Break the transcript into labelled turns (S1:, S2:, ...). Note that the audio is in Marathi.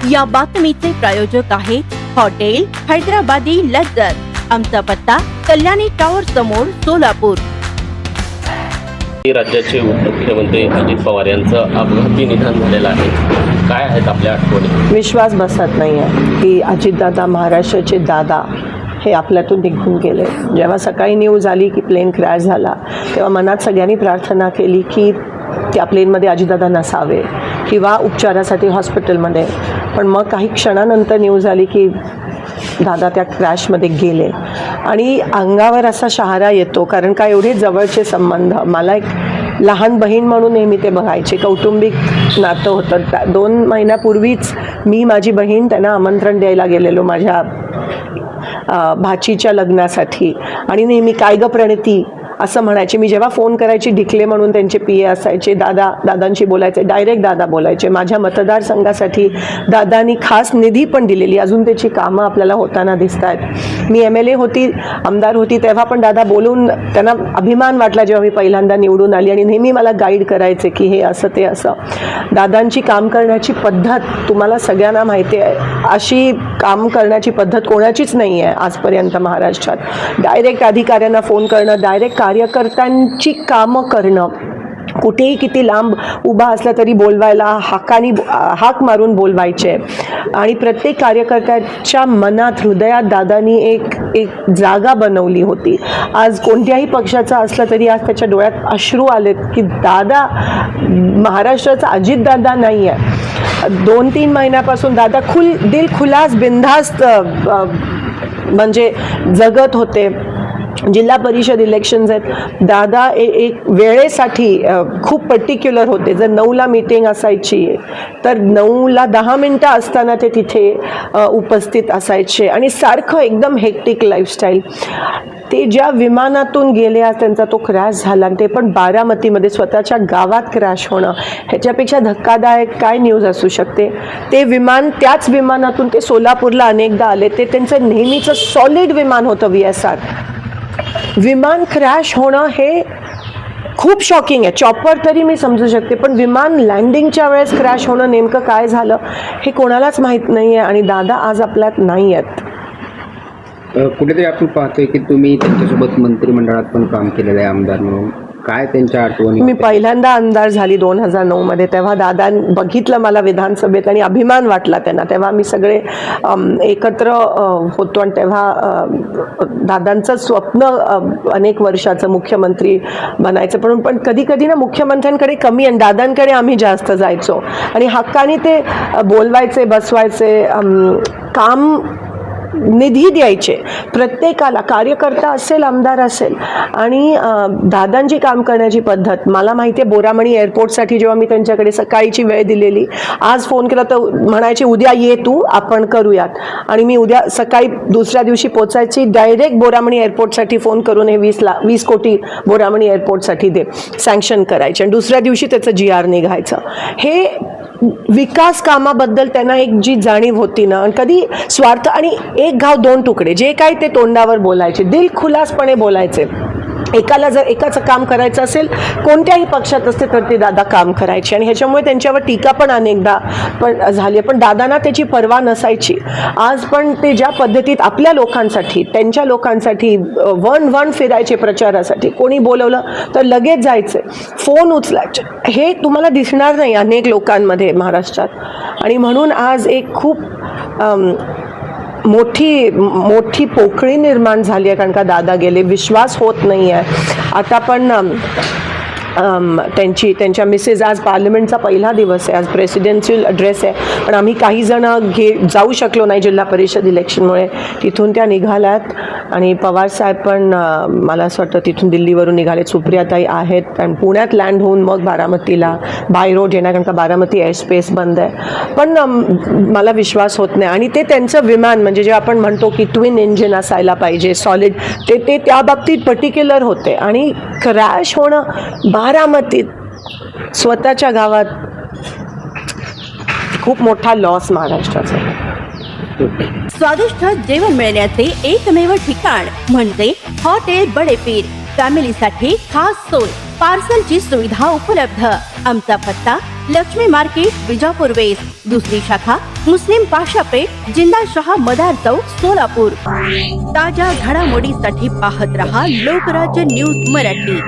S1: या बातमीचे प्रायोजक आहे हॉटेल हैदराबादी लज्जत। आमचा पत्ता कल्याणी टॉवर समोर सोलापूर।
S2: राज्याचे उपमुख्यमंत्री अजित पवार यांचं अपघाती निधन झालेलं आहे। काय आहेत आपल्या आठवणी?
S3: विश्वास बसत नाही आहे की अजितदादा, महाराष्ट्राचे दादा हे आपल्यातून निघून गेले। जेव्हा सकाळी न्यूज आली की प्लेन क्रॅश झाला तेव्हा मनात सगळ्यांनी प्रार्थना केली की त्या प्लेनमध्ये अजितदादा नसावे किंवा उपचारासाठी हॉस्पिटलमध्ये। पण मग काही क्षणानंतर न्यूज आली की दादा त्या क्रॅशमध्ये गेले आणि अंगावर असा शहारा येतो, कारण का एवढे जवळचे संबंध। मला एक लहान बहीण म्हणून नेहमी ते बघायचे, कौटुंबिक नातं होतं। 2 महिन्यापूर्वीच मी माझी बहीण त्यांना आमंत्रण द्यायला गेलेलो माझ्या भाचीच्या लग्नासाठी आणि नेहमी काय ग प्रणती असं म्हणायचे। मी जेव्हा फोन करायची ढिकले म्हणून त्यांचे पीए असायचे, दादांशी बोलायचे, डायरेक्ट दादा बोलायचे। माझ्या मतदारसंघासाठी दादांनी खास निधी पण दिलेली, अजून त्याची कामं आपल्याला होताना दिसत आहेत। मी MLA होती, आमदार होती, तेव्हा पण दादा बोलून त्यांना अभिमान वाटला जेव्हा मी पहिल्यांदा निवडून आली आणि नेहमी मला गाईड करायचे की हे असं ते असं। दादांची काम करण्याची पद्धत तुम्हाला सगळ्यांना माहिती आहे, अशी काम करण्याची पद्धत कोणाचीच नाही आहे आजपर्यंत महाराष्ट्रात। डायरेक्ट अधिकाऱ्यांना फोन करणं, डायरेक्ट कार्यकर्त्यांची कामं करणं, कुठेही किती लांब उभा असला तरी बोलवायला हाक मारून बोलवायचे आणि प्रत्येक कार्यकर्त्याच्या मनात, हृदयात दादांनी एक जागा बनवली होती। आज कोणत्याही पक्षाचा असला तरी आज त्याच्या डोळ्यात अश्रू आलेत की दादा महाराष्ट्राचा अजितदादा नाही आहे। 2-3 महिन्यापासून दादा दिल खुलास बिनधास्त म्हणजे जगत होते। जिल्हा परिषद इलेक्शन्स आहेत, दादा एक वेळेसाठी खूप पर्टिक्युलर होते। जर 9ला मीटिंग असायची तर 9ला 10 मिनटं असताना ते तिथे उपस्थित असायचे आणि सारखं एकदम हेक्टिक लाईफस्टाईल। ते ज्या विमानातून गेले, आज त्यांचा तो क्रॅश झाला, ते पण बारामतीमध्ये स्वतःच्या गावात क्रॅश होणं, ह्याच्यापेक्षा धक्कादायक काय न्यूज असू शकते। ते विमान, त्याच विमानातून ते सोलापूरला अनेकदा आले, ते त्यांचं नेहमीचं सॉलिड विमान होतं VSR। विमान क्रॅश होणं हे खूप शॉकिंग आहे। चॉपर तरी मी समजू शकते, पण विमान लँडिंगच्या वेळेस क्रॅश होणं नेमकं काय झालं हे कोणालाच माहीत नाही आहे आणि दादा आज आपल्यात नाही आहेत।
S4: कुठेतरी आपण पाहतोय की तुम्ही त्यांच्यासोबत मंत्रिमंडळात पण काम केलेलं आहे आमदार म्हणून, काय त्यांच्या आठवणी?
S3: मी पहिल्यांदा आमदार झाली 2009 मध्ये, तेव्हा दादा बघितलं मला विधानसभेत आणि अभिमान वाटला त्यांना। तेव्हा मी सगळे एकत्र होतो आणि तेव्हा दादांचं स्वप्न अनेक वर्षाचं मुख्यमंत्री बनायचं, पण कधी कधी ना मुख्यमंत्र्यांकडे कमी आणि दादांकडे आम्ही जास्त जायचो आणि हक्काने ते बोलवायचे, बसवायचे, काम निधी द्यायचे प्रत्येकाला, कार्यकर्ता असेल, आमदार असेल। आणि दादांची काम करण्याची पद्धत मला माहिती आहे। बोरामणी एअरपोर्टसाठी जेव्हा मी त्यांच्याकडे सकाळीची वेळ दिलेली, आज फोन केला तर म्हणायचे उद्या ये तू, आपण करूयात। आणि मी उद्या सकाळी दुसऱ्या दिवशी पोचायची, डायरेक्ट बोरामणी एअरपोर्टसाठी फोन करून हे 20 कोटी बोरामणी एअरपोर्टसाठी दे, सँक्शन करायचे आणि दुसऱ्या दिवशी त्याचं GR निघायचं। हे विकास कामाबद्दल त्यांना एक जी जाणीव होती ना, कधी स्वार्थ आणि एक घाव 2 तुकडे, जे काय ते तोंडावर बोलायचे, दिलखुलासपणे बोलायचे। एकाला जर एकाचं काम करायचं असेल, कोणत्याही पक्षात असते तर ते दादा काम करायचे आणि ह्याच्यामुळे त्यांच्यावर टीका पण अनेकदा झाली, पण दादांना त्याची पर्वा नसायची। आज पण ते ज्या पद्धतीत आपल्या लोकांसाठी, त्यांच्या लोकांसाठी वन फिरायचे प्रचारासाठी, कोणी बोलवलं तर लगेच जायचे, फोन उचलायचे, हे तुम्हाला दिसणार नाही अनेक लोकांमध्ये महाराष्ट्रात। आणि म्हणून आज एक खूप मोठी पोकळी निर्माण झाली आहे, कारण का दादा गेले, विश्वास होत नाही आहे। आता पण त्यांच्या मिसेस, आज पार्लमेंटचा पहिला दिवस आहे, आज प्रेसिडेन्शियल ॲड्रेस आहे, पण आम्ही काही जण जाऊ शकलो नाही जिल्हा परिषद इलेक्शनमुळे, तिथून त्या निघाल्यात आणि पवार साहेब पण मला असं वाटतं तिथून दिल्लीवरून निघालेत, सुप्रियाताई आहेत आणि पुण्यात लँड होऊन मग बारामतीला बाय रोड येणार, कारण का बारामती एअरस्पेस बंद आहे। पण मला विश्वास होत नाही आणि ते त्यांचं विमान म्हणजे जे आपण म्हणतो की ट्विन इंजिन असायला पाहिजे, सॉलिड, ते त्या बाबतीत पर्टिक्युलर होते आणि क्रॅश होणं बारामतीत स्वतःच्या गावात खूप मोठा लॉस महाराष्ट्राचा।
S1: स्वादिष्ट जेवण मिळण्याचे एकमेव ठिकाण म्हणजे हॉटेल बडेपीर। फॅमिलीसाठी खास सोय, पार्सलची सुविधा उपलब्ध। आमचा पत्ता लक्ष्मी मार्केट विजापूर वेस्ट, दुसरी शाखा मुस्लिम पाशापेठ, जिंदाशहा मदार चौक, सोलापूर. ताज्या घडामोडीसाठी पाहत रहा लोकराज्य न्यूज मराठी.